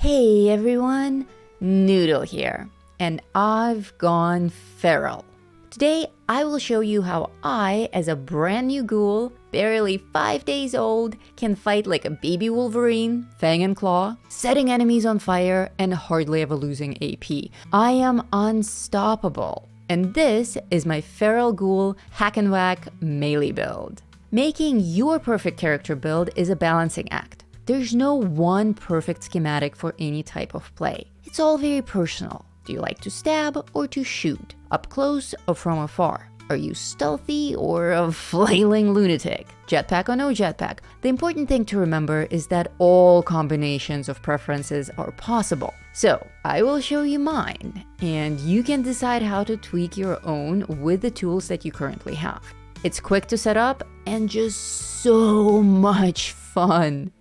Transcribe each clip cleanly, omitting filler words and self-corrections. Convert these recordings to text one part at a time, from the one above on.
Hey everyone, Noodle here, and I've gone feral. Today I will show you how I, as a brand new ghoul, barely 5 days old, can fight like a baby Wolverine, fang and claw, setting enemies on fire and hardly ever losing AP. I am unstoppable, and this is my feral ghoul hack and whack melee build. Making your perfect character build is a balancing act. There's no one perfect schematic for any type of play. It's all very personal. Do you like to stab or to shoot? Up close or from afar? Are you stealthy or a flailing lunatic? Jetpack or no jetpack? The important thing to remember is that all combinations of preferences are possible. So I will show you mine, and you can decide how to tweak your own with the tools that you currently have. It's quick to set up and just so much fun.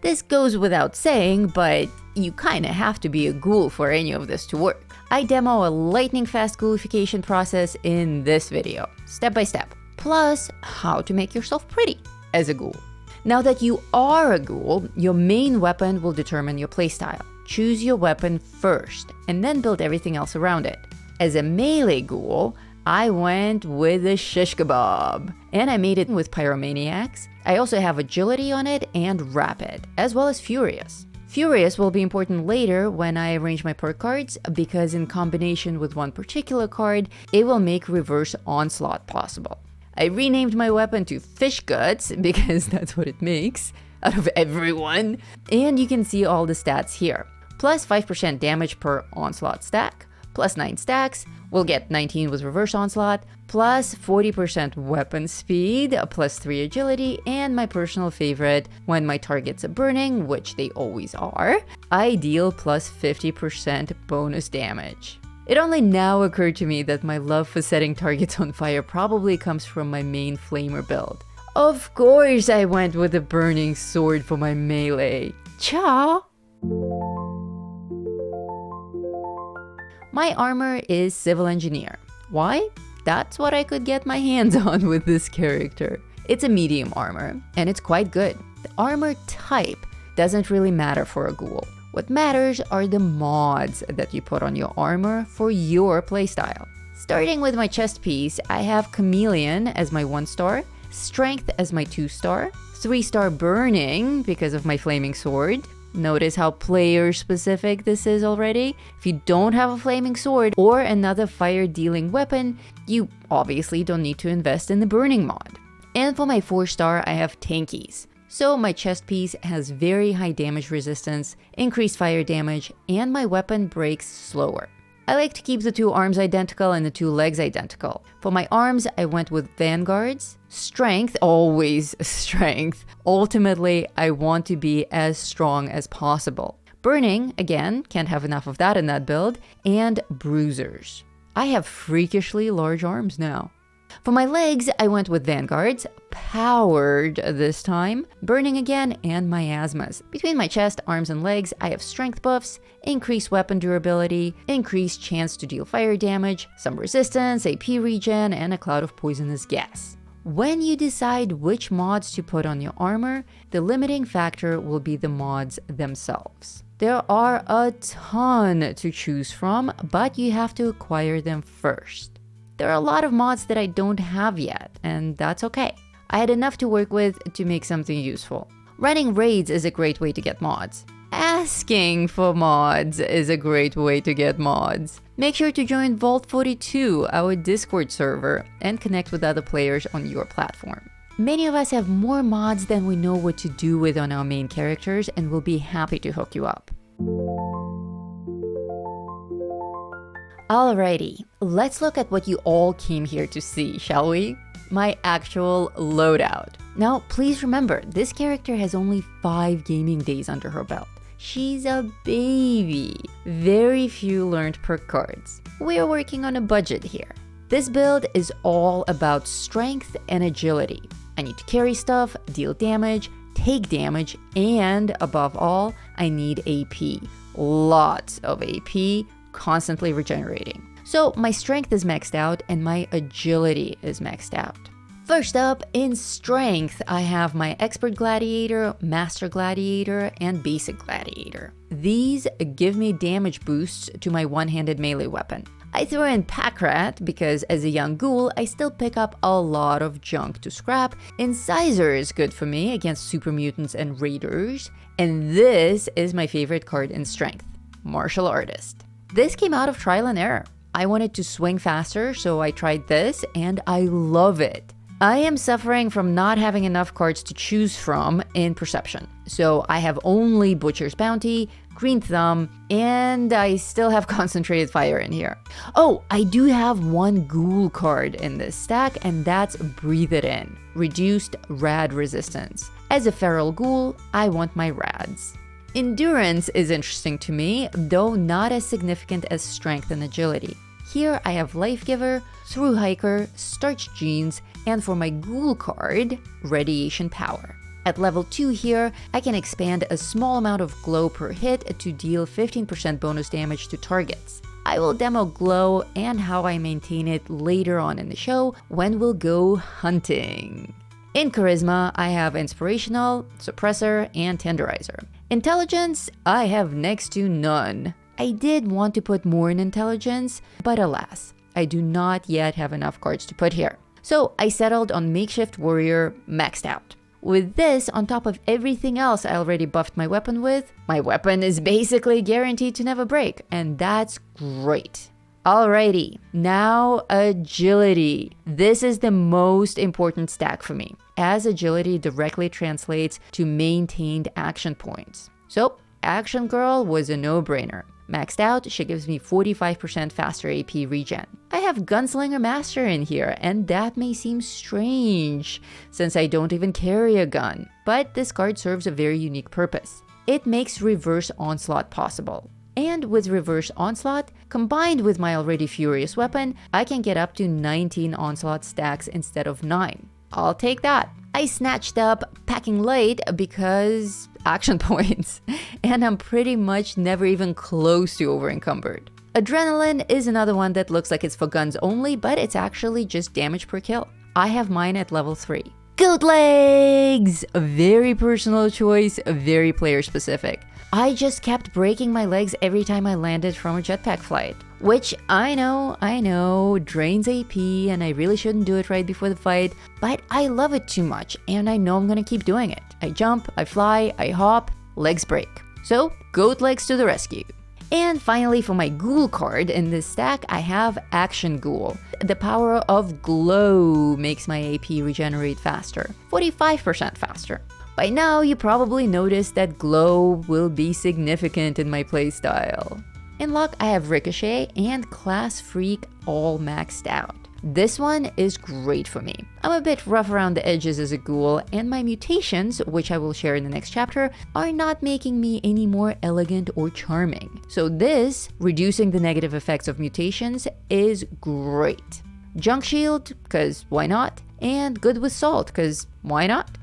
This goes without saying, but you kinda have to be a ghoul for any of this to work. I demo a lightning fast ghoulification process in this video, step by step, plus how to make yourself pretty as a ghoul. Now that you are a ghoul, your main weapon will determine your playstyle. Choose your weapon first, and then build everything else around it. As a melee ghoul, I went with a shish kebab, and I made it with pyromaniacs. I also have agility on it and rapid, as well as furious. Furious will be important later when I arrange my perk cards, because in combination with one particular card, it will make reverse onslaught possible. I renamed my weapon to fish guts because that's what it makes out of everyone. And you can see all the stats here. Plus 5% damage per onslaught stack, plus 9 stacks, we'll get 19 with reverse onslaught, plus 40% weapon speed, plus 3 agility, and my personal favorite, when my targets are burning, which they always are, I deal plus 50% bonus damage. It only now occurred to me that my love for setting targets on fire probably comes from my main flamer build. Of course I went with a burning sword for my melee. Cha! My armor is civil engineer. Why? That's what I could get my hands on with this character. It's a medium armor, and it's quite good. The armor type doesn't really matter for a ghoul. What matters are the mods that you put on your armor for your playstyle. Starting with my chest piece, I have Chameleon as my 1-star, Strength as my 2-star, 3-star Burning because of my flaming sword. Notice how player specific this is already. If you don't have a flaming sword or another fire dealing weapon, you obviously don't need to invest in the burning mod. And for my 4-star, I have Tankies. So my chest piece has very high damage resistance, increased fire damage, and my weapon breaks slower. I like to keep the 2 arms identical and the 2 legs identical. For my arms, I went with Vanguards. Strength, always strength. Ultimately, I want to be as strong as possible. Burning, again, can't have enough of that in that build. And Bruisers. I have freakishly large arms now. For my legs, I went with Vanguards, powered this time, Burning again, and miasmas. Between my chest, arms, and legs, I have strength buffs, increased weapon durability, increased chance to deal fire damage, some resistance, AP regen, and a cloud of poisonous gas. When you decide which mods to put on your armor, the limiting factor will be the mods themselves. There are a ton to choose from, but you have to acquire them first. There are a lot of mods that I don't have yet, and that's okay. I had enough to work with to make something useful. Running raids is a great way to get mods. Asking for mods is a great way to get mods. Make sure to join Vault 42, our Discord server, and connect with other players on your platform. Many of us have more mods than we know what to do with on our main characters, and we'll be happy to hook you up. Alrighty, let's look at what you all came here to see, shall we? My actual loadout. Now, please remember, this character has only 5 gaming days under her belt. She's a baby. Very few learned perk cards. We're working on a budget here. This build is all about strength and agility. I need to carry stuff, deal damage, take damage, and above all, I need AP. Lots of AP, constantly regenerating. So my strength is maxed out and my agility is maxed out. First up, in strength, I have my expert gladiator, master gladiator, and basic gladiator. These give me damage boosts to my one-handed melee weapon. I throw in pack rat because as a young ghoul, I still pick up a lot of junk to scrap. Incisor is good for me against super mutants and raiders. And this is my favorite card in strength, martial artist. This came out of trial and error. I wanted to swing faster, so I tried this and I love it. I am suffering from not having enough cards to choose from in Perception. So I have only Butcher's Bounty, Green Thumb, and I still have Concentrated Fire in here. Oh, I do have one Ghoul card in this stack, and that's Breathe It In, Reduced Rad Resistance. As a Feral Ghoul, I want my rads. Endurance is interesting to me, though not as significant as Strength and Agility. Here I have Life Giver, Through Hiker, Starched Jeans, and for my Ghoul card, Radiation Power. At level 2 here, I can expand a small amount of glow per hit to deal 15% bonus damage to targets. I will demo glow and how I maintain it later on in the show when we'll go hunting. In Charisma, I have Inspirational, Suppressor, and Tenderizer. Intelligence, I have next to none. I did want to put more in Intelligence, but alas, I do not yet have enough cards to put here. So I settled on Makeshift Warrior maxed out. With this, on top of everything else I already buffed my weapon with, my weapon is basically guaranteed to never break, and that's great. Alrighty, now Agility. This is the most important stack for me, as Agility directly translates to maintained action points. So, Action Girl was a no-brainer. Maxed out, she gives me 45% faster AP regen. I have Gunslinger Master in here, and that may seem strange, since I don't even carry a gun. But this card serves a very unique purpose. It makes reverse onslaught possible. And with reverse onslaught, combined with my already furious weapon, I can get up to 19 onslaught stacks instead of 9. I'll take that. I snatched up Packing Light because action points, and I'm pretty much never even close to over-encumbered. Adrenaline is another one that looks like it's for guns only, but it's actually just damage per kill. I have mine at level 3. Goat legs! A very personal choice, very player specific. I just kept breaking my legs every time I landed from a jetpack flight. Which I know, drains AP and I really shouldn't do it right before the fight, but I love it too much and I know I'm gonna keep doing it. I jump, I fly, I hop, legs break. So, goat legs to the rescue. And finally, for my Ghoul card in this stack, I have Action Ghoul. The power of glow makes my AP regenerate faster, 45% faster. By now, you probably noticed that glow will be significant in my playstyle. In luck, I have Ricochet and Class Freak all maxed out. This one is great for me. I'm a bit rough around the edges as a ghoul, and my mutations, which I will share in the next chapter, are not making me any more elegant or charming. So this, reducing the negative effects of mutations, is great. Junk Shield, cause why not? And Good with Salt, cause why not?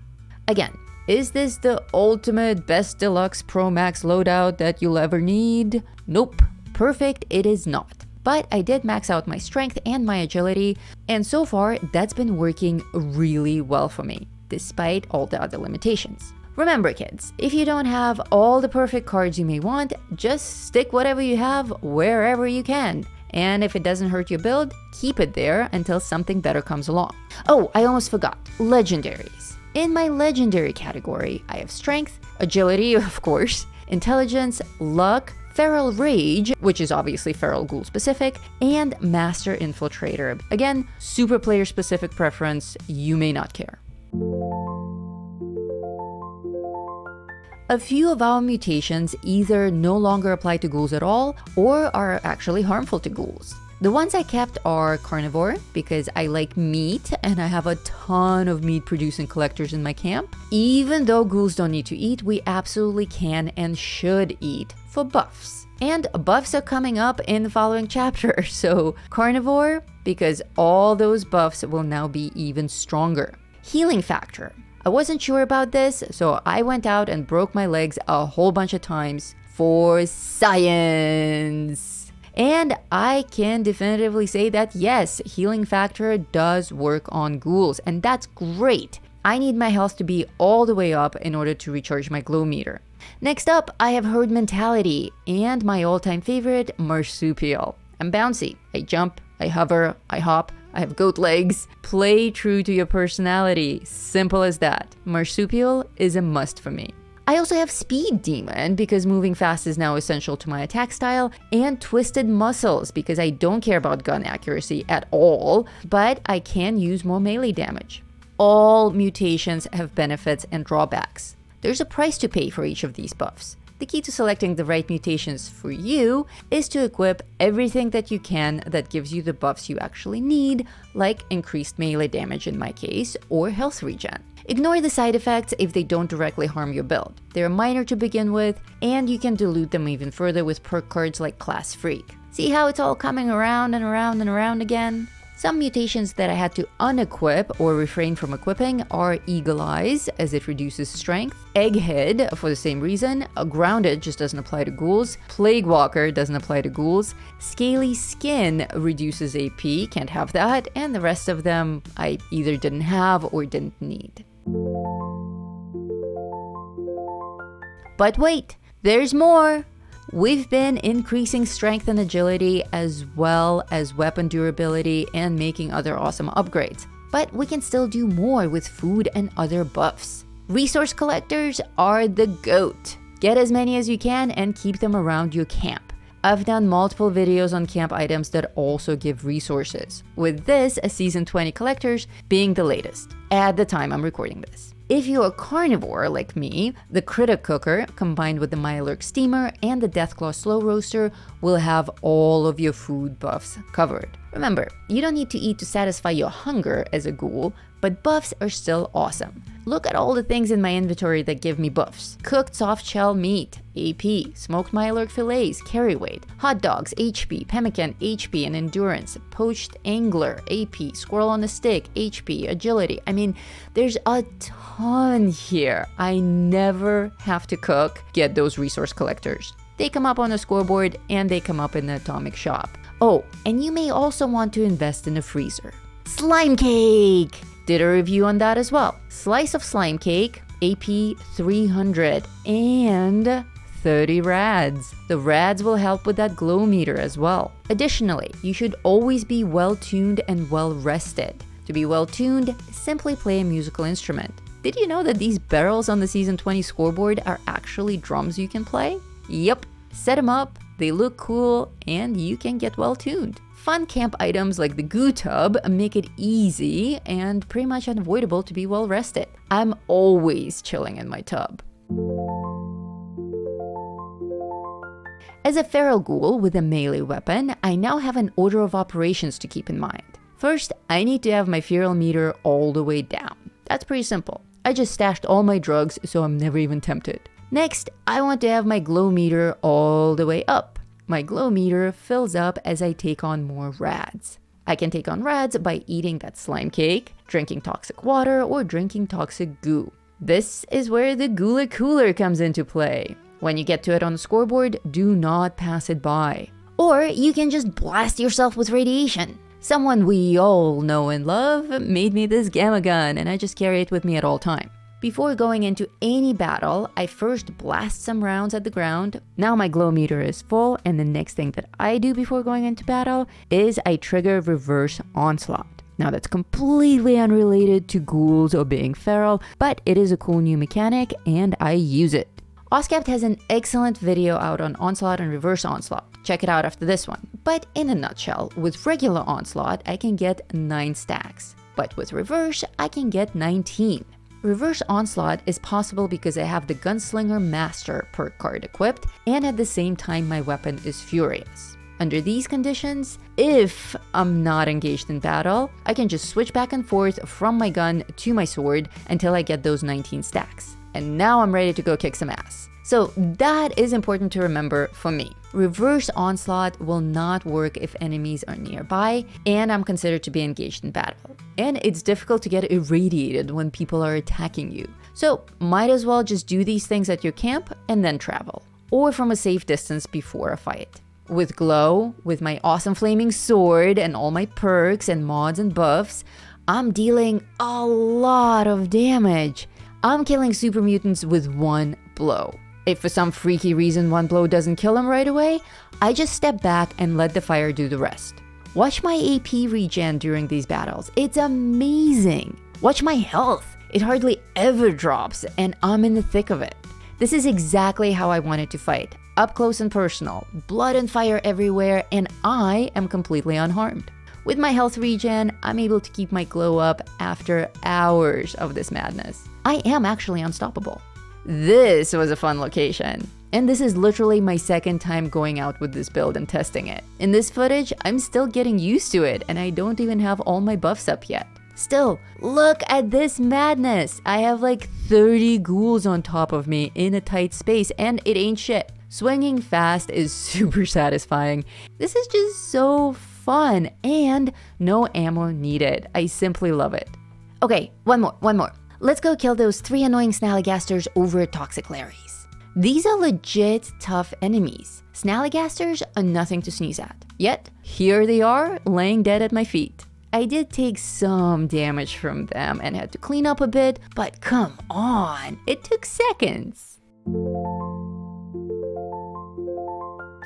Again, is this the ultimate best deluxe Pro Max loadout that you'll ever need? Nope, perfect it is not. But I did max out my strength and my agility, and so far that's been working really well for me, despite all the other limitations. Remember kids, if you don't have all the perfect cards you may want, just stick whatever you have wherever you can. And if it doesn't hurt your build, keep it there until something better comes along. Oh, I almost forgot, legendaries. In my legendary category, I have strength, agility, of course, intelligence, luck, feral rage, which is obviously feral ghoul specific, and master infiltrator. Again, super player specific preference, you may not care. A few of our mutations either no longer apply to ghouls at all, or are actually harmful to ghouls. The ones I kept are carnivore, because I like meat and I have a ton of meat producing collectors in my camp. Even though ghouls don't need to eat, we absolutely can and should eat for buffs. And buffs are coming up in the following chapter, so carnivore, because all those buffs will now be even stronger. Healing factor. I wasn't sure about this, so I went out and broke my legs a whole bunch of times for science. And I can definitively say that yes, healing factor does work on ghouls, and that's great. I need my health to be all the way up in order to recharge my glow meter. Next up, I have herd mentality and my all-time favorite, marsupial. I'm bouncy. I jump, I hover, I hop, I have goat legs. Play true to your personality. Simple as that. Marsupial is a must for me. I also have Speed Demon because moving fast is now essential to my attack style, and Twisted Muscles because I don't care about gun accuracy at all, but I can use more melee damage. All mutations have benefits and drawbacks. There's a price to pay for each of these buffs. The key to selecting the right mutations for you is to equip everything that you can that gives you the buffs you actually need, like increased melee damage in my case, or health regen. Ignore the side effects if they don't directly harm your build. They're minor to begin with, and you can dilute them even further with perk cards like Class Freak. See how it's all coming around and around and around again? Some mutations that I had to unequip or refrain from equipping are Eagle Eyes, as it reduces strength, Egghead for the same reason, Grounded just doesn't apply to ghouls, Plague Walker doesn't apply to ghouls, Scaly Skin reduces AP, can't have that, and the rest of them I either didn't have or didn't need. But wait, there's more! We've been increasing strength and agility as well as weapon durability and making other awesome upgrades. But we can still do more with food and other buffs. Resource collectors are the GOAT. Get as many as you can and keep them around your camp. I've done multiple videos on camp items that also give resources, with this, a Season 20 collectors, being the latest, at the time I'm recording this. If you're a carnivore like me, the Critic Cooker, combined with the Mirelurk Steamer and the Deathclaw Slow Roaster, will have all of your food buffs covered. Remember, you don't need to eat to satisfy your hunger as a ghoul, but buffs are still awesome. Look at all the things in my inventory that give me buffs. Cooked soft shell meat, AP, smoked Mirelurk fillets, carry weight, hot dogs, HP, pemmican, HP and endurance, poached angler, AP, squirrel on a stick, HP, agility. I mean, there's a ton here. I never have to cook, get those resource collectors. They come up on a scoreboard and they come up in the atomic shop. Oh, and you may also want to invest in a freezer. Slime cake! Did a review on that as well. Slice of slime cake, AP 300 and 30 rads. The rads will help with that glow meter as well. Additionally, you should always be well tuned and well rested. To be well tuned, simply play a musical instrument. Did you know that these barrels on the Season 20 scoreboard are actually drums you can play? Yep, set them up, they look cool, and you can get well tuned. Fun camp items like the goo tub make it easy and pretty much unavoidable to be well rested. I'm always chilling in my tub. As a feral ghoul with a melee weapon, I now have an order of operations to keep in mind. First, I need to have my feral meter all the way down. That's pretty simple. I just stashed all my drugs so I'm never even tempted. Next, I want to have my glow meter all the way up. My glow meter fills up as I take on more rads. I can take on rads by eating that slime cake, drinking toxic water, or drinking toxic goo. This is where the Ghouler Cooler comes into play. When you get to it on the scoreboard, do not pass it by. Or you can just blast yourself with radiation. Someone we all know and love made me this gamma gun, and I just carry it with me at all times. Before going into any battle, I first blast some rounds at the ground. Now my glow meter is full, and the next thing that I do before going into battle is I trigger reverse onslaught. Now that's completely unrelated to ghouls or being feral, but it is a cool new mechanic and I use it. Oskapt has an excellent video out on onslaught and reverse onslaught. Check it out after this one. But in a nutshell, with regular onslaught, I can get 9 stacks. But with reverse, I can get 19. Reverse onslaught is possible because I have the Gunslinger Master perk card equipped, and at the same time my weapon is furious. Under these conditions, if I'm not engaged in battle, I can just switch back and forth from my gun to my sword until I get those 19 stacks. And now I'm ready to go kick some ass. So that is important to remember for me. Reverse onslaught will not work if enemies are nearby and I'm considered to be engaged in battle. And it's difficult to get irradiated when people are attacking you. So might as well just do these things at your camp and then travel, or from a safe distance before a fight. With Glow, with my awesome flaming sword and all my perks and mods and buffs, I'm dealing a lot of damage. I'm killing super mutants with one blow. If for some freaky reason one blow doesn't kill him right away, I just step back and let the fire do the rest. Watch my AP regen during these battles. It's amazing. Watch my health. It hardly ever drops, and I'm in the thick of it. This is exactly how I wanted to fight. Up close and personal, blood and fire everywhere, and I am completely unharmed. With my health regen, I'm able to keep my glow up after hours of this madness. I am actually unstoppable. This was a fun location. And this is literally my second time going out with this build and testing it. In this footage, I'm still getting used to it, and I don't even have all my buffs up yet. Still, look at this madness! I have like 30 ghouls on top of me in a tight space, and it ain't shit. Swinging fast is super satisfying. This is just so fun, and no ammo needed. I simply love it. Okay, one more. Let's go kill those 3 annoying Snallygasters over at Toxic Larry's. These are legit tough enemies. Snallygasters are nothing to sneeze at. Yet, here they are, laying dead at my feet. I did take some damage from them and had to clean up a bit, but come on, it took seconds.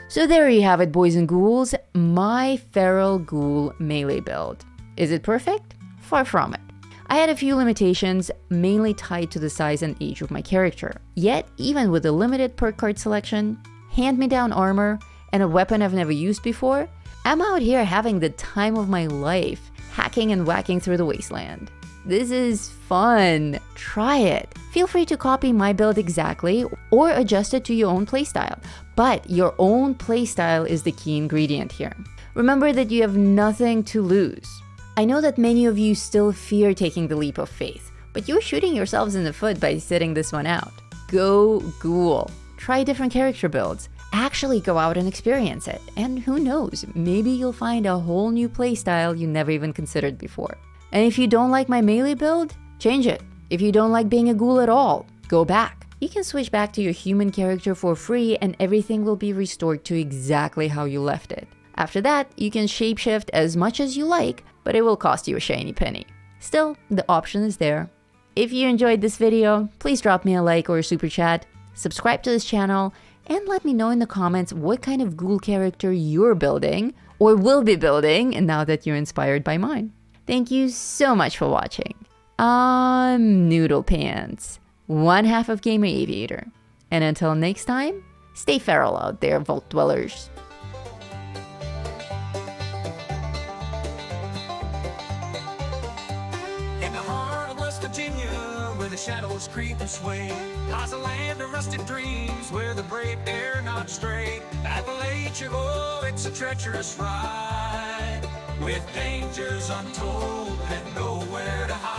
So there you have it, boys and ghouls, my Feral Ghoul melee build. Is it perfect? Far from it. I had a few limitations, mainly tied to the size and age of my character. Yet, even with a limited perk card selection, hand-me-down armor, and a weapon I've never used before, I'm out here having the time of my life, hacking and whacking through the wasteland. This is fun. Try it. Feel free to copy my build exactly or adjust it to your own playstyle. But your own playstyle is the key ingredient here. Remember that you have nothing to lose. I know that many of you still fear taking the leap of faith, but you're shooting yourselves in the foot by sitting this one out. Go Ghoul. Try different character builds. Actually go out and experience it. And who knows, maybe you'll find a whole new playstyle you never even considered before. And if you don't like my melee build, change it. If you don't like being a ghoul at all, go back. You can switch back to your human character for free and everything will be restored to exactly how you left it. After that, you can shapeshift as much as you like, but it will cost you a shiny penny. Still, the option is there. If you enjoyed this video, please drop me a like or a super chat, subscribe to this channel, and let me know in the comments what kind of ghoul character you're building or will be building now that you're inspired by mine. Thank you so much for watching. I'm Noodle Pants, one half of Gamer Aviator. And until next time, stay feral out there, Vault Dwellers. Where the shadows creep and sway, lies a land of rusted dreams where the brave dare not stray. Appalachia, oh, it's a treacherous ride with dangers untold and nowhere to hide.